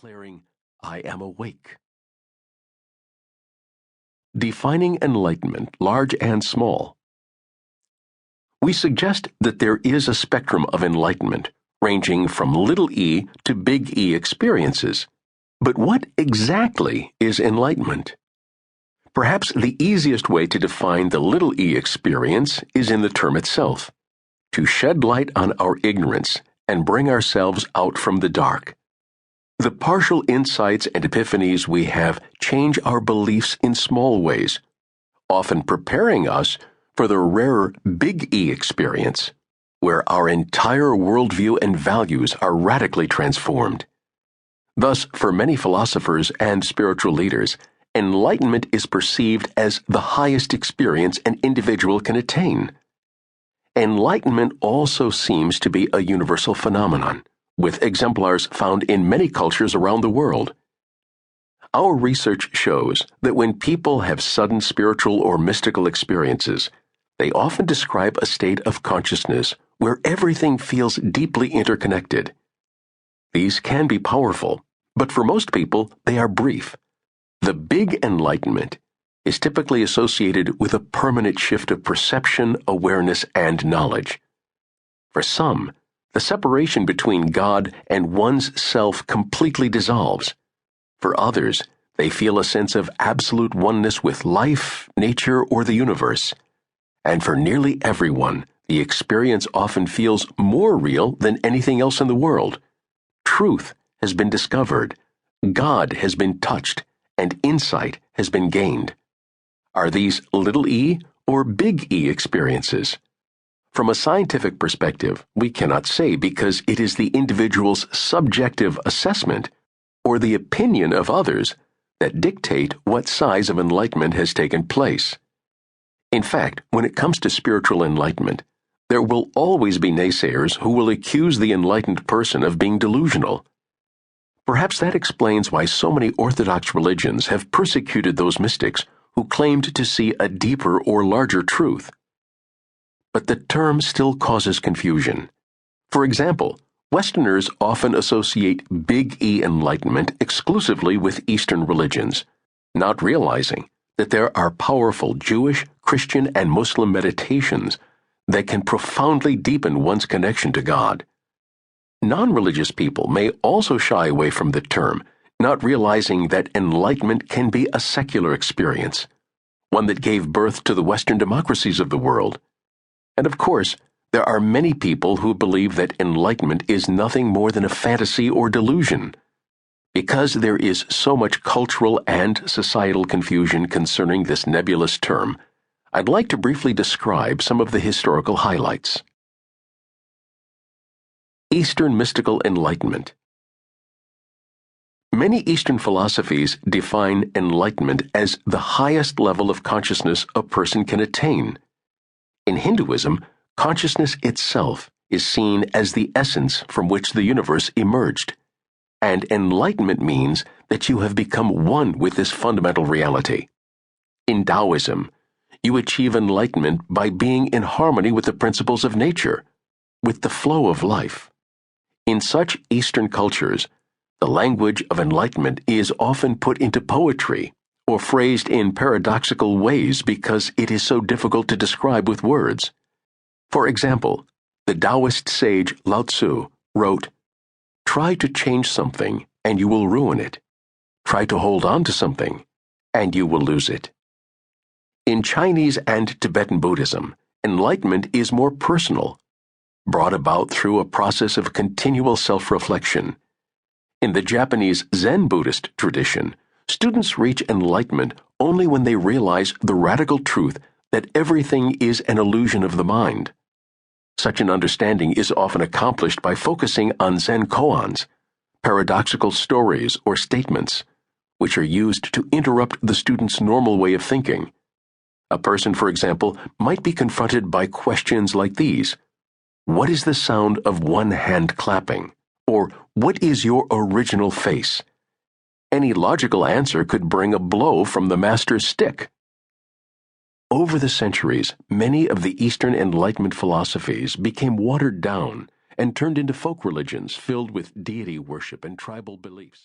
declaring, "I am awake." Defining enlightenment, large and small. We suggest that there is a spectrum of enlightenment, ranging from little e to big E experiences. But what exactly is enlightenment? Perhaps the easiest way to define the little e experience is in the term itself: to shed light on our ignorance and bring ourselves out from the dark. The partial insights and epiphanies we have change our beliefs in small ways, often preparing us for the rarer big E experience, where our entire worldview and values are radically transformed. Thus, for many philosophers and spiritual leaders, enlightenment is perceived as the highest experience an individual can attain. Enlightenment also seems to be a universal phenomenon, with exemplars found in many cultures around the world. Our research shows that when people have sudden spiritual or mystical experiences, they often describe a state of consciousness where everything feels deeply interconnected. These can be powerful, but for most people, they are brief. The big enlightenment is typically associated with a permanent shift of perception, awareness, and knowledge. For some, the separation between God and one's self completely dissolves. For others, they feel a sense of absolute oneness with life, nature, or the universe. And for nearly everyone, the experience often feels more real than anything else in the world. Truth has been discovered, God has been touched, and insight has been gained. Are these little e or big E experiences? From a scientific perspective, we cannot say, because it is the individual's subjective assessment or the opinion of others that dictate what size of enlightenment has taken place. In fact, when it comes to spiritual enlightenment, there will always be naysayers who will accuse the enlightened person of being delusional. Perhaps that explains why so many Orthodox religions have persecuted those mystics who claimed to see a deeper or larger truth. But the term still causes confusion. For example, Westerners often associate big E enlightenment exclusively with Eastern religions, not realizing that there are powerful Jewish, Christian, and Muslim meditations that can profoundly deepen one's connection to God. Non-religious people may also shy away from the term, not realizing that enlightenment can be a secular experience, one that gave birth to the Western democracies of the world. And of course, there are many people who believe that enlightenment is nothing more than a fantasy or delusion. Because there is so much cultural and societal confusion concerning this nebulous term, I'd like to briefly describe some of the historical highlights. Eastern mystical enlightenment. Many Eastern philosophies define enlightenment as the highest level of consciousness a person can attain. In Hinduism, consciousness itself is seen as the essence from which the universe emerged, and enlightenment means that you have become one with this fundamental reality. In Taoism, you achieve enlightenment by being in harmony with the principles of nature, with the flow of life. In such Eastern cultures, the language of enlightenment is often put into poetry or phrased in paradoxical ways because it is so difficult to describe with words. For example, the Taoist sage Lao Tzu wrote, "Try to change something and you will ruin it. Try to hold on to something and you will lose it." In Chinese and Tibetan Buddhism, enlightenment is more personal, brought about through a process of continual self-reflection. In the Japanese Zen Buddhist tradition, students reach enlightenment only when they realize the radical truth that everything is an illusion of the mind. Such an understanding is often accomplished by focusing on Zen koans, paradoxical stories or statements, which are used to interrupt the student's normal way of thinking. A person, for example, might be confronted by questions like these: "What is the sound of one hand clapping?" Or, "What is your original face?" Any logical answer could bring a blow from the master's stick. Over the centuries, many of the Eastern Enlightenment philosophies became watered down and turned into folk religions filled with deity worship and tribal beliefs.